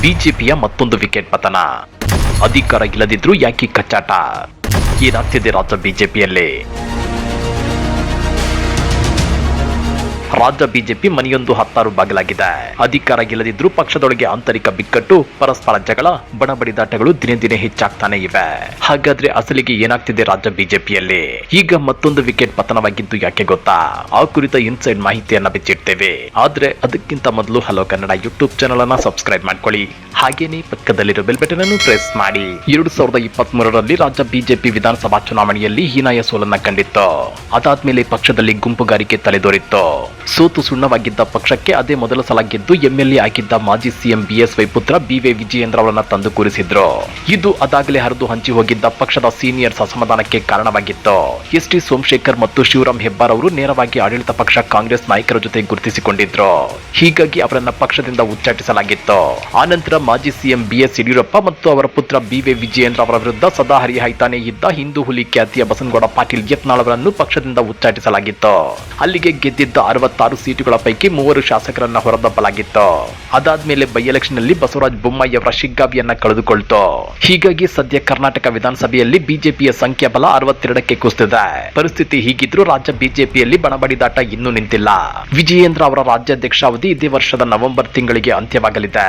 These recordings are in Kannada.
ಬಿಜೆಪಿಯ ಮತ್ತೊಂದು ವಿಕೆಟ್ ಪತನ. ಅಧಿಕಾರ ಇಲ್ಲದಿದ್ರೂ ಯಾಕೆ ಕಚ್ಚಾಟ? ಏನಾಗ್ತಿದೆ ರಾಜ್ಯ ಬಿಜೆಪಿಯಲ್ಲಿ? ರಾಜ್ಯ ಬಿಜೆಪಿ ಮನೆಯೊಂದು 16 ಬಾಗಿಲಾಗಿದೆ. ಅಧಿಕಾರ ಗೆಲ್ಲದಿದ್ರೂ ಪಕ್ಷದೊಳಗೆ ಆಂತರಿಕ ಬಿಕ್ಕಟ್ಟು, ಪರಸ್ಪರ ಜಗಳ, ಬಣಬಡಿದಾಟಗಳು ದಿನೇ ದಿನೇ ಹೆಚ್ಚಾಗ್ತಾನೆ ಇವೆ. ಹಾಗಾದ್ರೆ ಅಸಲಿಗೆ ಏನಾಗ್ತಿದೆ ರಾಜ್ಯ ಬಿಜೆಪಿಯಲ್ಲಿ? ಈಗ ಮತ್ತೊಂದು ವಿಕೆಟ್ ಪತನವಾಗಿದ್ದು ಯಾಕೆ ಗೊತ್ತಾ? ಆ ಕುರಿತ ಇನ್ಸೈಡ್ ಮಾಹಿತಿಯನ್ನ ಬಿಚ್ಚಿಡ್ತೇವೆ. ಆದ್ರೆ ಅದಕ್ಕಿಂತ ಮೊದಲು ಹಲೋ ಕನ್ನಡ ಯೂಟ್ಯೂಬ್ ಚಾನಲ್ ಅನ್ನ ಸಬ್ಸ್ಕ್ರೈಬ್ ಮಾಡ್ಕೊಳ್ಳಿ. ಹಾಗೇನೆ ಪಕ್ಕದಲ್ಲಿರೋ ಬೆಲ್ ಬಟನ್ ಅನ್ನು ಪ್ರೆಸ್ ಮಾಡಿ. 2023ರಲ್ಲಿ ರಾಜ್ಯ ಬಿಜೆಪಿ ವಿಧಾನಸಭಾ ಚುನಾವಣೆಯಲ್ಲಿ ಹೀನಾಯ ಸೋಲನ್ನ ಕಂಡಿತ್ತು. ಅದಾದ್ಮೇಲೆ ಪಕ್ಷದಲ್ಲಿ ಗುಂಪುಗಾರಿಕೆ ತಲೆದೋರಿತ್ತು. ಸೋತು ಸುಣ್ಣವಾಗಿದ್ದ ಪಕ್ಷಕ್ಕೆ ಅದೇ ಮೊದಲ ಸಲ ಗೆದ್ದು ಎಂಎಲ್ಎ ಆಗಿದ್ದ ಮಾಜಿ ಸಿಎಂ ಬಿಎಸ್ವೈ ಪುತ್ರ ಬಿವೈ ವಿಜಯೇಂದ್ರ ಅವರನ್ನ ತಂದು ಕೂರಿಸಿದ್ರು. ಇದು ಅದಾಗಲೇ ಹರಿದು ಹಂಚಿ ಹೋಗಿದ್ದ ಪಕ್ಷದ ಸೀನಿಯರ್ಸ್ ಅಸಮಾಧಾನಕ್ಕೆ ಕಾರಣವಾಗಿತ್ತು. ಎಸ್.ಟಿ. ಸೋಮಶೇಖರ್ ಮತ್ತು ಶಿವರಾಮ್ ಹೆಬ್ಬಾರ್ ಅವರು ನೇರವಾಗಿ ಆಡಳಿತ ಪಕ್ಷ ಕಾಂಗ್ರೆಸ್ ನಾಯಕರ ಜೊತೆ ಗುರುತಿಸಿಕೊಂಡಿದ್ರು. ಹೀಗಾಗಿ ಅವರನ್ನ ಪಕ್ಷದಿಂದ ಉಚ್ಚಾಟಿಸಲಾಗಿತ್ತು. ಆನಂತರ ಮಾಜಿ ಸಿಎಂ ಬಿಎಸ್ ಯಡಿಯೂರಪ್ಪ ಮತ್ತು ಅವರ ಪುತ್ರ ಬಿವೈ ವಿಜಯೇಂದ್ರ ಅವರ ವಿರುದ್ಧ ಸದಾ ಹರಿಹಾಯ್ತಾನೆ ಇದ್ದ ಹಿಂದೂ ಹುಲಿ ಖ್ಯಾತಿಯ ಬಸನಗೌಡ ಪಾಟೀಲ್ ಯತ್ನಾಳ್ ಅವರನ್ನು ಪಕ್ಷದಿಂದ ಉಚ್ಚಾಟಿಸಲಾಗಿತ್ತು. ಅಲ್ಲಿಗೆ ಗೆದ್ದಿದ್ದ 66 ಸೀಟುಗಳ ಪೈಕಿ 3 ಶಾಸಕರನ್ನ ಹೊರದಬ್ಬಲಾಗಿತ್ತು. ಅದಾದ್ಮೇಲೆ ಬೈ ಎಲೆಕ್ಷನ್ ನಲ್ಲಿ ಬಸವರಾಜ ಬೊಮ್ಮಾಯಿ ಅವರ ಶಿಗ್ಗಾವಿಯನ್ನ ಕಳೆದುಕೊಳ್ತು. ಹೀಗಾಗಿ ಸದ್ಯ ಕರ್ನಾಟಕ ವಿಧಾನಸಭೆಯಲ್ಲಿ ಬಿಜೆಪಿಯ ಸಂಖ್ಯಾಬಲ 62ಕ್ಕೆ ಕುಸಿದಿದೆ. ಪರಿಸ್ಥಿತಿ ಹೀಗಿದ್ರೂ ರಾಜ್ಯ ಬಿಜೆಪಿಯಲ್ಲಿ ಬಣಬಡಿದಾಟ ಇನ್ನೂ ನಿಂತಿಲ್ಲ. ವಿಜಯೇಂದ್ರ ಅವರ ರಾಜ್ಯಾಧ್ಯಕ್ಷ ಅವಧಿ ಇದೇ ವರ್ಷದ ನವೆಂಬರ್ ತಿಂಗಳಿಗೆ ಅಂತ್ಯವಾಗಲಿದೆ.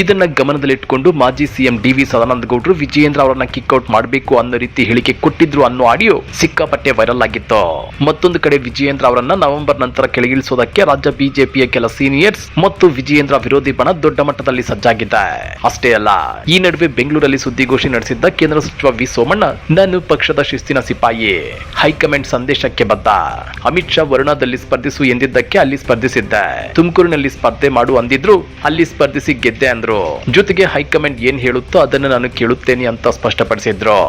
ಇದನ್ನ ಗಮನದಲ್ಲಿಟ್ಟುಕೊಂಡು ಮಾಜಿ ಸಿಎಂ ಡಿ.ವಿ. ಸದಾನಂದ ಗೌಡರು ವಿಜಯೇಂದ್ರ ಅವರನ್ನ ಕಿಕ್ಔಟ್ ಮಾಡಬೇಕು ಅನ್ನೋ ರೀತಿ ಹೇಳಿಕೆ ಕೊಟ್ಟಿದ್ರು ಅನ್ನೋ ಆಡಿಯೋ ಸಿಕ್ಕಾಪಟ್ಟೆ ವೈರಲ್ ಆಗಿತ್ತು. ಮತ್ತೊಂದು ಕಡೆ ವಿಜಯೇಂದ್ರ ಅವರನ್ನ ನವೆಂಬರ್ ನಂತರ ಕೆಳಗಿಳಿಸೋದಕ್ಕೆ ರಾಜ್ಯ ಬಿಜೆಪಿಯ ಕೆಲ ಸೀನಿಯರ್ಸ್ ಮತ್ತು ವಿಜಯೇಂದ್ರ ವಿರೋಧಿ ಬಣ ದೊಡ್ಡ ಮಟ್ಟದಲ್ಲಿ ಸಜ್ಜಾಗಿದೆ. ಅಷ್ಟೇ ಅಲ್ಲ, ಈ ನಡುವೆ ಬೆಂಗಳೂರಲ್ಲಿ ಸುದ್ದಿಗೋಷ್ಠಿ ನಡೆಸಿದ್ದ ಕೇಂದ್ರ ಸಚಿವ ವಿ ಸೋಮಣ್ಣ, ನಾನು ಪಕ್ಷದ ಶಿಸ್ತಿನ ಸಿಪಾಯಿ, ಹೈಕಮಾಂಡ್ ಸಂದೇಶಕ್ಕೆ ಬದ್ಧ. ಅಮಿತ್ ಶಾ ವರುಣಾದಲ್ಲಿ ಸ್ಪರ್ಧಿಸು ಎಂದಿದ್ದಕ್ಕೆ ಅಲ್ಲಿ ಸ್ಪರ್ಧಿಸಿದ್ದೆ, ತುಮಕೂರಿನಲ್ಲಿ ಸ್ಪರ್ಧೆ ಮಾಡು ಅಂದಿದ್ರು, ಅಲ್ಲಿ ಸ್ಪರ್ಧಿಸಿ ಗೆದ್ದೆ ಅಂದ್ರು. ಜೊತೆಗೆ ಹೈಕಮಾಂಡ್ ಏನ್ ಹೇಳುತ್ತೋ ಅದನ್ನು ನಾನು ಕೇಳುತ್ತೇನೆ ಅಂತ ಸ್ಪಷ್ಟಪಡಿಸಿದ್ರು.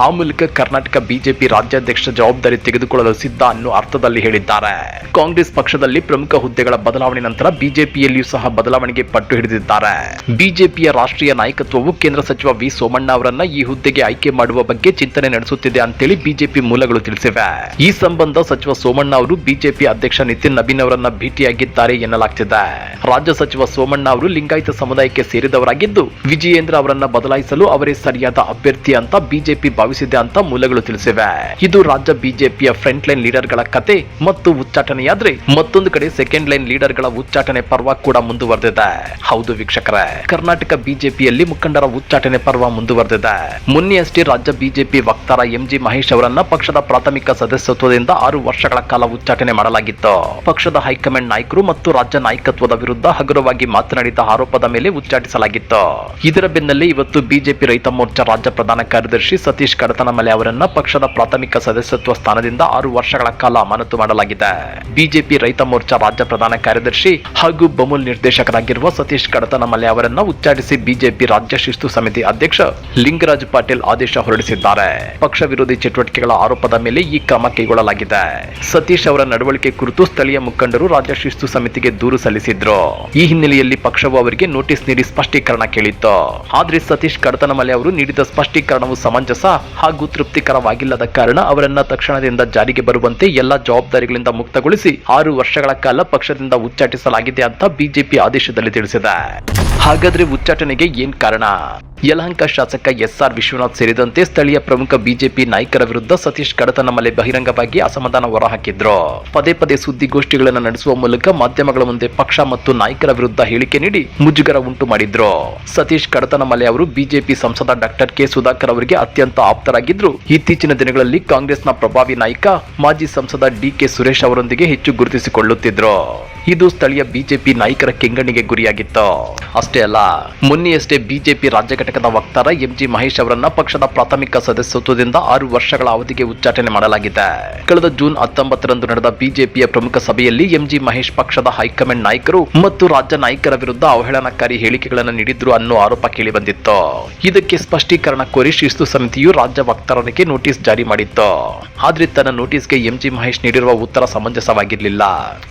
ಆ ಮೂಲಕ ಕರ್ನಾಟಕ ಬಿಜೆಪಿ ರಾಜ್ಯಾಧ್ಯಕ್ಷ ಜವಾಬ್ದಾರಿ ತೆಗೆದುಕೊಳ್ಳಲು ಸಿದ್ಧ ಅನ್ನೋ ಅರ್ಥದಲ್ಲಿ ಹೇಳಿದ್ದಾರೆ. ಕಾಂಗ್ರೆಸ್ ಪಕ್ಷದಲ್ಲಿ ಪ್ರಮುಖ ಹುದ್ದೆಗಳ ಬದಲಾವಣೆ ನಂತರ ಬಿಜೆಪಿಯಲ್ಲಿಯೂ ಸಹ ಬದಲಾವಣೆಗೆ ಪಟ್ಟು ಹಿಡಿದಿದ್ದಾರೆ. ಬಿಜೆಪಿಯ ರಾಷ್ಟ್ರೀಯ ನಾಯಕತ್ವವು ಕೇಂದ್ರ ಸಚಿವ ವಿ ಸೋಮಣ್ಣ ಅವರನ್ನ ಈ ಹುದ್ದೆಗೆ ಆಯ್ಕೆ ಮಾಡುವ ಬಗ್ಗೆ ಚಿಂತನೆ ನಡೆಸುತ್ತಿದೆ ಅಂತೇಳಿ ಬಿಜೆಪಿ ಮೂಲಗಳು ತಿಳಿಸಿವೆ. ಈ ಸಂಬಂಧ ಸಚಿವ ಸೋಮಣ್ಣ ಅವರು ಬಿಜೆಪಿ ಅಧ್ಯಕ್ಷ ನಿತಿನ್ ನಬೀನ್ ಅವರನ್ನ ಭೇಟಿಯಾಗಿದ್ದಾರೆ ಎನ್ನಲಾಗ್ತಿದೆ. ರಾಜ್ಯ ಸಚಿವ ಸೋಮಣ್ಣ ಅವರು ಲಿಂಗಾಯತ ಸಮುದಾಯಕ್ಕೆ ಸೇರಿದವರಾಗಿದ್ದು, ವಿಜಯೇಂದ್ರ ಅವರನ್ನ ಬದಲಾಯಿಸಲು ಅವರೇ ಸರಿಯಾದ ಅಭ್ಯರ್ಥಿ ಅಂತ ಬಿಜೆಪಿ ಭಾವಿಸಿದೆ ಅಂತ ಮೂಲಗಳು ತಿಳಿಸಿವೆ. ಇದು ರಾಜ್ಯ ಬಿಜೆಪಿಯ ಫ್ರಂಟ್ ಲೈನ್ ಲೀಡರ್ ಗಳ ಕತೆ ಮತ್ತು ಉಚ್ಚಾಟನೆಯಾದ್ರೆ, ಮತ್ತೊಂದು ಕಡೆ ಸೆಕೆಂಡ್ ಲೈನ್ ಲೀಡರ್ ಗಳ ಉಚ್ಚಾಟನೆ ಪರ್ವ ಕೂಡ ಮುಂದುವರೆದಿದೆ. ಹೌದು ವೀಕ್ಷಕರೇ, ಕರ್ನಾಟಕ ಬಿಜೆಪಿಯಲ್ಲಿ ಮುಖಂಡರ ಉಚ್ಚಾಟನೆ ಪರ್ವ ಮುಂದುವರೆದಿದೆ. ಮೊನ್ನೆಯಷ್ಟೇ ರಾಜ್ಯ ಬಿಜೆಪಿ ವಕ್ತಾರ ಎಂಜಿ ಮಹೇಶ್ ಅವರನ್ನ ಪಕ್ಷದ ಪ್ರಾಥಮಿಕ ಸದಸ್ಯತ್ವದಿಂದ 6 ವರ್ಷಗಳ ಕಾಲ ಉಚ್ಚಾಟನೆ ಮಾಡಲಾಗಿತ್ತು. ಪಕ್ಷದ ಹೈಕಮಾಂಡ್ ನಾಯಕರು ಮತ್ತು ರಾಜ್ಯ ನಾಯಕತ್ವದ ವಿರುದ್ಧ ಹಗುರವಾಗಿ ಮಾತನಾಡಿದ ಆರೋಪದ ಮೇಲೆ ಉಚ್ಚಾಟಿಸಲಾಗಿತ್ತು. ಇದರ ಬೆನ್ನಲ್ಲೇ ಇವತ್ತು ಬಿಜೆಪಿ ರೈತ ಮೋರ್ಚಾ ರಾಜ್ಯ ಪ್ರಧಾನ ಕಾರ್ಯದರ್ಶಿ ಸತೀಶ್ ಕಡತನಮಲೆ ಅವರನ್ನ ಪಕ್ಷದ ಪ್ರಾಥಮಿಕ ಸದಸ್ಯತ್ವ ಸ್ಥಾನದಿಂದ 6 ವರ್ಷಗಳ ಕಾಲ ಅಮಾನತು ಮಾಡಲಾಗಿದೆ. ಬಿಜೆಪಿ ರೈತ ಮೋರ್ಚಾ ರಾಜ್ಯ ಪ್ರಧಾನ ಕಾರ್ಯದರ್ಶಿ ಹಾಗೂ ಬಮೂಲ್ ನಿರ್ದೇಶಕರಾಗಿರುವ ಸತೀಶ್ ಕಡತನಮಲೆ ಅವರನ್ನ ಉಚ್ಚಾಟಿಸಿ ಬಿಜೆಪಿ ರಾಜ್ಯ ಶಿಸ್ತು ಸಮಿತಿ ಅಧ್ಯಕ್ಷ ಲಿಂಗರಾಜ್ ಪಾಟೀಲ್ ಆದೇಶ ಹೊರಡಿಸಿದ್ದಾರೆ. ಪಕ್ಷ ವಿರೋಧಿ ಚಟುವಟಿಕೆಗಳ ಆರೋಪದ ಮೇಲೆ ಈ ಕ್ರಮ ಕೈಗೊಳ್ಳಲಾಗಿದೆ. ಸತೀಶ್ ಅವರ ನಡವಳಿಕೆ ಕುರಿತು ಸ್ಥಳೀಯ ಮುಖಂಡರು ರಾಜ್ಯ ಶಿಸ್ತು ಸಮಿತಿಗೆ ದೂರು ಸಲ್ಲಿಸಿದ್ರು. ಈ ಹಿನ್ನೆಲೆಯಲ್ಲಿ ಪಕ್ಷವು ಅವರಿಗೆ ನೋಟಿಸ್ ನೀಡಿ ಸ್ಪಷ್ಟೀಕರಣ ಕೇಳಿತ್ತು. ಆದ್ರೆ ಸತೀಶ್ ಕಡತನಮಲೆ ಅವರು ನೀಡಿದ ಸ್ಪಷ್ಟೀಕರಣವು ಸಮಂಜಸ ಹಾಗೂ ತೃಪ್ತಿಕರವಾಗಿಲ್ಲದ ಕಾರಣ ಅವರನ್ನ ತಕ್ಷಣದಿಂದ ಜಾರಿಗೆ ಬರುವಂತೆ ಎಲ್ಲಾ ಜವಾಬ್ದಾರಿಗಳಿಂದ ಮುಕ್ತಗೊಳಿಸಿ 6 ವರ್ಷಗಳ ಕಾಲ ಪಕ್ಷದಿಂದ ಉಚ್ಚಾಟಿಸಲಾಗಿದೆ ಅಂತ ಬಿಜೆಪಿ ಆದೇಶದಲ್ಲಿ ತಿಳಿಸಿದೆ. ಹಾಗಾದ್ರೆ ಉಚ್ಚಾಟನೆಗೆ ಏನ್ ಕಾರಣ? ಯಲಹಂಕ ಶಾಸಕ ಎಸ್.ಆರ್. ವಿಶ್ವನಾಥ್ ಸೇರಿದಂತೆ ಸ್ಥಳೀಯ ಪ್ರಮುಖ ಬಿಜೆಪಿ ನಾಯಕರ ವಿರುದ್ಧ ಸತೀಶ್ ಕಡತನಮಲೆ ಬಹಿರಂಗವಾಗಿ ಅಸಮಾಧಾನ ಹೊರಹಾಕಿದ್ರು. ಪದೇ ಪದೇ ಸುದ್ದಿಗೋಷ್ಠಿಗಳನ್ನು ನಡೆಸುವ ಮೂಲಕ ಮಾಧ್ಯಮಗಳ ಮುಂದೆ ಪಕ್ಷ ಮತ್ತು ನಾಯಕರ ವಿರುದ್ಧ ಹೇಳಿಕೆ ನೀಡಿ ಮುಜುಗರ ಉಂಟು ಮಾಡಿದ್ರು. ಸತೀಶ್ ಕಡತನಮಲೆ ಅವರು ಬಿಜೆಪಿ ಸಂಸದ ಡಾಕ್ಟರ್ ಕೆ ಸುಧಾಕರ್ ಅವರಿಗೆ ಅತ್ಯಂತ ಆಪ್ತರಾಗಿದ್ರು. ಇತ್ತೀಚಿನ ದಿನಗಳಲ್ಲಿ ಕಾಂಗ್ರೆಸ್ನ ಪ್ರಭಾವಿ ನಾಯಕ ಮಾಜಿ ಸಂಸದ ಡಿ.ಕೆ. ಸುರೇಶ್ ಅವರೊಂದಿಗೆ ಹೆಚ್ಚು ಗುರುತಿಸಿಕೊಳ್ಳುತ್ತಿದ್ರು. ಇದು ಸ್ಥಳೀಯ ಬಿಜೆಪಿ ನಾಯಕರ ಕೆಂಗಣ್ಣಿಗೆ ಗುರಿಯಾಗಿತ್ತು. ಅಷ್ಟೇ ಅಲ್ಲ, ಮೊನ್ನೆಯಷ್ಟೇ ಬಿಜೆಪಿ ರಾಜ್ಯ ಘಟಕದ ವಕ್ತಾರ ಎಂಜಿ ಮಹೇಶ್ ಅವರನ್ನ ಪಕ್ಷದ ಪ್ರಾಥಮಿಕ ಸದಸ್ಯತ್ವದಿಂದ 6 ವರ್ಷಗಳ ಅವಧಿಗೆ ಉಚ್ಚಾಟನೆ ಮಾಡಲಾಗಿದೆ. ಕಳೆದ ಜೂನ್ 19ರಂದು ನಡೆದ ಬಿಜೆಪಿಯ ಪ್ರಮುಖ ಸಭೆಯಲ್ಲಿ ಎಂಜಿ ಮಹೇಶ್ ಪಕ್ಷದ ಹೈಕಮಾಂಡ್ ನಾಯಕರು ಮತ್ತು ರಾಜ್ಯ ನಾಯಕರ ವಿರುದ್ಧ ಅವಹೇಳನಕಾರಿ ಹೇಳಿಕೆಗಳನ್ನು ನೀಡಿದ್ರು ಅನ್ನೋ ಆರೋಪ ಕೇಳಿಬಂದಿತ್ತು. ಇದಕ್ಕೆ ಸ್ಪಷ್ಟೀಕರಣ ಕೋರಿ ಶಿಸ್ತು ಸಮಿತಿಯು ರಾಜ್ಯ ವಕ್ತಾರರಿಗೆ ನೋಟಿಸ್ ಜಾರಿ ಮಾಡಿತ್ತು. ಆದ್ರೆ ತನ್ನ ನೋಟಿಸ್ಗೆ ಎಂಜಿ ಮಹೇಶ್ ನೀಡಿರುವ ಉತ್ತರ ಸಮಂಜಸವಾಗಿರಲಿಲ್ಲ.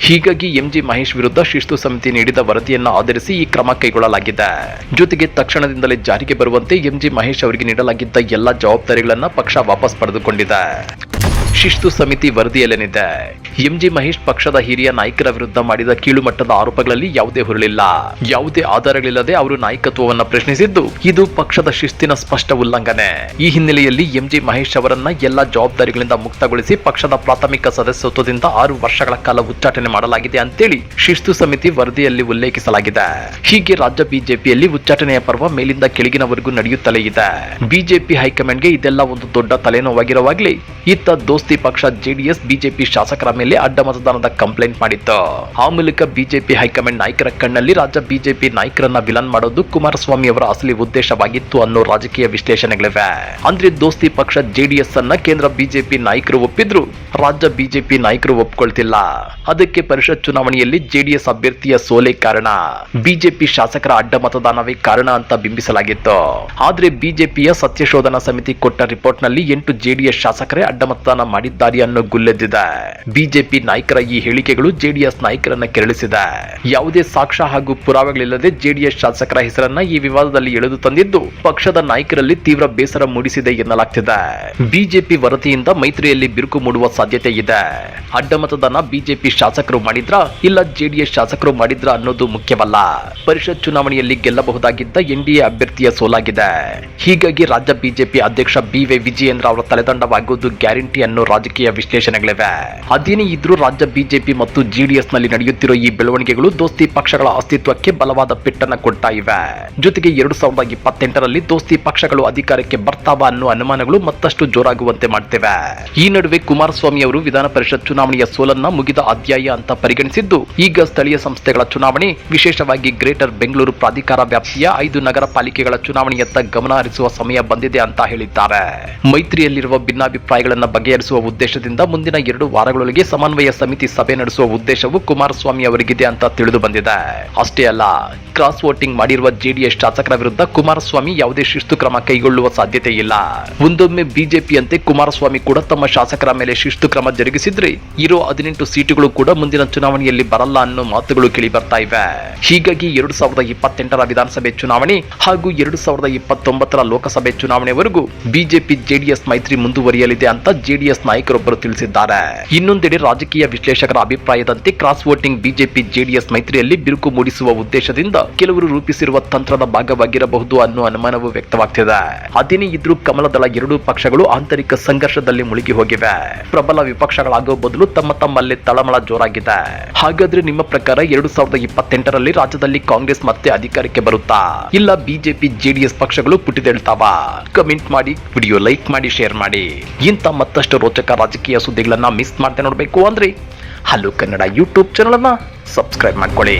ಹೀಗಾಗಿ ಎಂಜಿ ಮಹೇಶ್ ವಿರುದ್ಧ ಶಿಸ್ತು ಸಮಿತಿ ನೀಡಿದ ವರದಿಯನ್ನು ಆಧರಿಸಿ ಈ ಕ್ರಮ ಕೈಗೊಳ್ಳಲಾಗಿದೆ. ಜೊತೆಗೆ ತಕ್ಷಣದಿಂದಲೇ ಜಾರಿಗೆ ಬರುವಂತೆ ಎಂಜಿ ಮಹೇಶ್ ಅವರಿಗೆ ನೀಡಲಾಗಿದ್ದ ಎಲ್ಲಾ ಜವಾಬ್ದಾರಿಗಳನ್ನ ಪಕ್ಷ ವಾಪಸ್ ಪಡೆದುಕೊಂಡಿದೆ. ಶಿಸ್ತು ಸಮಿತಿ ವರದಿಯಲ್ಲೇನಿದೆ, ಎಂಜಿ ಮಹೇಶ್ ಪಕ್ಷದ ಹಿರಿಯ ನಾಯಕರ ವಿರುದ್ಧ ಮಾಡಿದ ಕೀಳುಮಟ್ಟದ ಆರೋಪಗಳಲ್ಲಿ ಯಾವುದೇ ಹುರುಳಿಲ್ಲ. ಯಾವುದೇ ಆಧಾರಗಳಿಲ್ಲದೆ ಅವರು ನಾಯಕತ್ವವನ್ನು ಪ್ರಶ್ನಿಸಿದ್ದು ಇದು ಪಕ್ಷದ ಶಿಸ್ತಿನ ಸ್ಪಷ್ಟ ಉಲ್ಲಂಘನೆ. ಈ ಹಿನ್ನೆಲೆಯಲ್ಲಿ ಎಂಜಿ ಮಹೇಶ್ ಅವರನ್ನ ಎಲ್ಲಾ ಜವಾಬ್ದಾರಿಗಳಿಂದ ಮುಕ್ತಗೊಳಿಸಿ ಪಕ್ಷದ ಪ್ರಾಥಮಿಕ ಸದಸ್ಯತ್ವದಿಂದ 6 ವರ್ಷಗಳ ಕಾಲ ಉಚ್ಚಾಟನೆ ಮಾಡಲಾಗಿದೆ ಅಂತೇಳಿ ಶಿಸ್ತು ಸಮಿತಿ ವರದಿಯಲ್ಲಿ ಉಲ್ಲೇಖಿಸಲಾಗಿದೆ. ಹೀಗೆ ರಾಜ್ಯ ಬಿಜೆಪಿಯಲ್ಲಿ ಉಚ್ಚಾಟನೆಯ ಪರ್ವ ಮೇಲಿಂದ ಕೆಳಗಿನವರೆಗೂ ನಡೆಯುತ್ತಲೇ ಇದೆ. ಬಿಜೆಪಿ ಹೈಕಮಾಂಡ್ಗೆ ಇದೆಲ್ಲ ಒಂದು ದೊಡ್ಡ ತಲೆನೋವಾಗಿರುವಾಗಲೇ ಇತ್ತ ದೋಸ್ತಿ ಪಕ್ಷ ಜೆಡಿಎಸ್ ಬಿಜೆಪಿ ಶಾಸಕರ ಮೇಲೆ ಅಡ್ಡ ಮತದಾನದ ಕಂಪ್ಲೇಂಟ್ ಮಾಡಿತ್ತು. ಆ ಮೂಲಕ ಬಿಜೆಪಿ ಹೈಕಮಾಂಡ್ ನಾಯಕರ ಕಣ್ಣಲ್ಲಿ ರಾಜ್ಯ ಬಿಜೆಪಿ ನಾಯಕರನ್ನ ವಿಲನ್ ಮಾಡೋದು ಕುಮಾರಸ್ವಾಮಿ ಅವರ ಅಸಲಿ ಉದ್ದೇಶವಾಗಿತ್ತು ಅನ್ನೋ ರಾಜಕೀಯ ವಿಶ್ಲೇಷಣೆಗಳಿವೆ. ಅಂದ್ರೆ ದೋಸ್ತಿ ಪಕ್ಷ ಜೆಡಿಎಸ್ ಅನ್ನ ಕೇಂದ್ರ ಬಿಜೆಪಿ ನಾಯಕರು ಒಪ್ಪಿದ್ರು, ರಾಜ್ಯ ಬಿಜೆಪಿ ನಾಯಕರು ಒಪ್ಕೊಳ್ತಿಲ್ಲ. ಅದಕ್ಕೆ ಪರಿಷತ್ ಚುನಾವಣೆಯಲ್ಲಿ ಜೆಡಿಎಸ್ ಅಭ್ಯರ್ಥಿಯ ಸೋಲೆ ಕಾರಣ, ಬಿಜೆಪಿ ಶಾಸಕರ ಅಡ್ಡ ಮತದಾನವೇ ಕಾರಣ ಅಂತ ಬಿಂಬಿಸಲಾಗಿತ್ತು. ಆದ್ರೆ ಬಿಜೆಪಿಯ ಸತ್ಯಶೋಧನಾ ಸಮಿತಿ ಕೊಟ್ಟ ರಿಪೋರ್ಟ್ ನಲ್ಲಿ 8 ಜೆಡಿಎಸ್ ಶಾಸಕರೇ ಅಡ್ಡ ಮತದಾನ ಮಾಡಿದ್ದಾರೆ ಅನ್ನೋ ಗುಲ್ಲೆದ್ದಿದೆ. ಬಿಜೆಪಿ ನಾಯಕರ ಈ ಹೇಳಿಕೆಗಳು ಜೆಡಿಎಸ್ ನಾಯಕರನ್ನ ಕೆರಳಿಸಿದೆ. ಯಾವುದೇ ಸಾಕ್ಷ್ಯ ಹಾಗೂ ಪುರಾವೆಗಳಿಲ್ಲದೆ ಜೆಡಿಎಸ್ ಶಾಸಕರ ಹೆಸರನ್ನ ಈ ವಿವಾದದಲ್ಲಿ ಎಳೆದು ತಂದಿದ್ದು ಪಕ್ಷದ ನಾಯಕರಲ್ಲಿ ತೀವ್ರ ಬೇಸರ ಮೂಡಿಸಿದೆ ಎನ್ನಲಾಗ್ತಿದೆ. ಬಿಜೆಪಿ ವರದಿಯಿಂದ ಮೈತ್ರಿಯಲ್ಲಿ ಬಿರುಕು ಮೂಡುವ ಸಾಧ್ಯತೆ ಇದೆ. ಅಡ್ಡ ಮತದಾನ ಬಿಜೆಪಿ ಶಾಸಕರು ಮಾಡಿದ್ರ ಇಲ್ಲ ಜೆಡಿಎಸ್ ಶಾಸಕರು ಮಾಡಿದ್ರ ಅನ್ನೋದು ಮುಖ್ಯವಲ್ಲ. ಪರಿಷತ್ ಚುನಾವಣೆಯಲ್ಲಿ ಗೆಲ್ಲಬಹುದಾಗಿದ್ದ ಎನ್ಡಿಎ ಅಭ್ಯರ್ಥಿಯ ಸೋಲಾಗಿದೆ. ಹೀಗಾಗಿ ರಾಜ್ಯ ಬಿಜೆಪಿ ಅಧ್ಯಕ್ಷ ಬಿ.ವೈ. ವಿಜಯೇಂದ್ರ ಅವರ ತಲೆದಂಡವಾಗುವುದು ಗ್ಯಾರಂಟಿ ಅನ್ನೋ ರಾಜಕೀಯ ವಿಶ್ಲೇಷಣೆಗಳಿವೆ. ಅದೇನೇ ಇದ್ರೂ ರಾಜ್ಯ ಬಿಜೆಪಿ ಮತ್ತು ಜೆಡಿಎಸ್ ನಲ್ಲಿ ನಡೆಯುತ್ತಿರೋ ಈ ಬೆಳವಣಿಗೆಗಳು ದೋಸ್ತಿ ಪಕ್ಷಗಳ ಅಸ್ತಿತ್ವಕ್ಕೆ ಬಲವಾದ ಪೆಟ್ಟನ್ನ ಕೊಡ್ತಾ ಇವೆ. ಜೊತೆಗೆ 2028ರಲ್ಲಿ ದೋಸ್ತಿ ಪಕ್ಷಗಳು ಅಧಿಕಾರಕ್ಕೆ ಬರ್ತಾವ ಅನ್ನೋ ಅನುಮಾನಗಳು ಮತ್ತಷ್ಟು ಜೋರಾಗುವಂತೆ ಮಾಡ್ತಿವೆ. ಈ ನಡುವೆ ಕುಮಾರಸ್ವಾಮಿ ಅವರು ವಿಧಾನ ಪರಿಷತ್ ಚುನಾವಣೆಯ ಸೋಲನ್ನ ಮುಗಿದ ಅಧ್ಯಾಯ ಅಂತ ಪರಿಗಣಿಸಿದ್ದು ಈಗ ಸ್ಥಳೀಯ ಸಂಸ್ಥೆಗಳ ಚುನಾವಣೆ, ವಿಶೇಷವಾಗಿ ಗ್ರೇಟರ್ ಬೆಂಗಳೂರು ಪ್ರಾಧಿಕಾರ ವ್ಯಾಪ್ತಿಯ 5 ನಗರ ಪಾಲಿಕೆಗಳ ಚುನಾವಣೆಯತ್ತ ಗಮನ ಹರಿಸುವ ಸಮಯ ಬಂದಿದೆ ಅಂತ ಹೇಳಿದ್ದಾರೆ. ಮೈತ್ರಿಯಲ್ಲಿರುವ ಭಿನ್ನಾಭಿಪ್ರಾಯಗಳನ್ನು ಬಗೆಹರಿಸುವ ಉದ್ದೇಶದಿಂದ ಮುಂದಿನ 2 ವಾರಗಳೊಳಗೆ ಸಮನ್ವಯ ಸಮಿತಿ ಸಭೆ ನಡೆಸುವ ಉದ್ದೇಶವು ಕುಮಾರಸ್ವಾಮಿ ಅವರಿಗಿದೆ ಅಂತ ತಿಳಿದು ಬಂದಿದೆ. ಅಷ್ಟೇ ಅಲ್ಲ, ಕ್ರಾಸ್ ವೋಟಿಂಗ್ ಮಾಡಿರುವ ಜೆಡಿಎಸ್ ಶಾಸಕರ ವಿರುದ್ಧ ಕುಮಾರಸ್ವಾಮಿ ಯಾವುದೇ ಶಿಸ್ತು ಕ್ರಮ ಕೈಗೊಳ್ಳುವ ಸಾಧ್ಯತೆ ಇಲ್ಲ. ಒಂದೊಮ್ಮೆ ಬಿಜೆಪಿಯಂತೆ ಕುಮಾರಸ್ವಾಮಿ ಕೂಡ ತಮ್ಮ ಶಾಸಕರ ಮೇಲೆ ಶಿಸ್ತು ಕ್ರಮ ಜರುಗಿಸಿದ್ರೆ ಇರೋ 18 ಸೀಟುಗಳು ಕೂಡ ಮುಂದಿನ ಚುನಾವಣೆಯಲ್ಲಿ ಬರಲ್ಲ ಅನ್ನೋ ಮಾತುಗಳು ಕೇಳಿ ಬರ್ತಾ ಇವೆ. ಹೀಗಾಗಿ 2028ರ ವಿಧಾನಸಭೆ ಚುನಾವಣೆ ಹಾಗೂ 2029ರ ಲೋಕಸಭೆ ಚುನಾವಣೆವರೆಗೂ ಬಿಜೆಪಿ ಜೆಡಿಎಸ್ ಮೈತ್ರಿ ಮುಂದುವರಿಯಲಿದೆ ಅಂತ ಜೆಡಿಎಸ್ ನಾಯಕರೊಬ್ಬರು ತಿಳಿಸಿದ್ದಾರೆ. ಇನ್ನೊಂದೆಡೆ ರಾಜಕೀಯ ವಿಶ್ಲೇಷಕರ ಅಭಿಪ್ರಾಯದಂತೆ ಕ್ರಾಸ್ ವೋಟಿಂಗ್ ಬಿಜೆಪಿ ಜೆಡಿಎಸ್ ಮೈತ್ರಿಯಲ್ಲಿ ಬಿರುಕು ಮೂಡಿಸುವ ಉದ್ದೇಶದಿಂದ ಕೆಲವರು ರೂಪಿಸಿರುವ ತಂತ್ರದ ಭಾಗವಾಗಿರಬಹುದು ಅನ್ನೋ ಅನುಮಾನವೂ ವ್ಯಕ್ತವಾಗ್ತಿದೆ. ಅದೇನೇ ಇದ್ರೂ ಕಮಲದಳ 2 ಪಕ್ಷಗಳು ಆಂತರಿಕ ಸಂಘರ್ಷದಲ್ಲಿ ಮುಳುಗಿ ಹೋಗಿವೆ. ಪ್ರಬಲ ವಿಪಕ್ಷಗಳಾಗೋ ಬದಲು ತಮ್ಮಲ್ಲೇ ತಳಮಳ ಜೋರಾಗಿದೆ. ಹಾಗಾದ್ರೆ ನಿಮ್ಮ ಪ್ರಕಾರ 2028ರಲ್ಲಿ ರಾಜ್ಯದಲ್ಲಿ ಕಾಂಗ್ರೆಸ್ ಮತ್ತೆ ಅಧಿಕಾರಕ್ಕೆ ಬರುತ್ತಾ, ಇಲ್ಲ ಬಿಜೆಪಿ ಜೆಡಿಎಸ್ ಪಕ್ಷಗಳು ಪುಟಿದೇಳ್ತಾವ? ಕಮೆಂಟ್ ಮಾಡಿ, ವಿಡಿಯೋ ಲೈಕ್ ಮಾಡಿ, ಶೇರ್ ಮಾಡಿ. ಇಂಥ ಮತ್ತಷ್ಟು ರೋಚಕ ರಾಜಕೀಯ ಸುದ್ದಿಗಳನ್ನ ಮಿಸ್ ಮಾಡದೆ ನೋಡಬೇಕು ಅಂದ್ರೆ ಹಲೋ ಕನ್ನಡ ಯೂಟ್ಯೂಬ್ ಚಾನಲ್ ಅನ್ನ ಸಬ್ಸ್ಕ್ರೈಬ್ ಮಾಡ್ಕೊಳ್ಳಿ.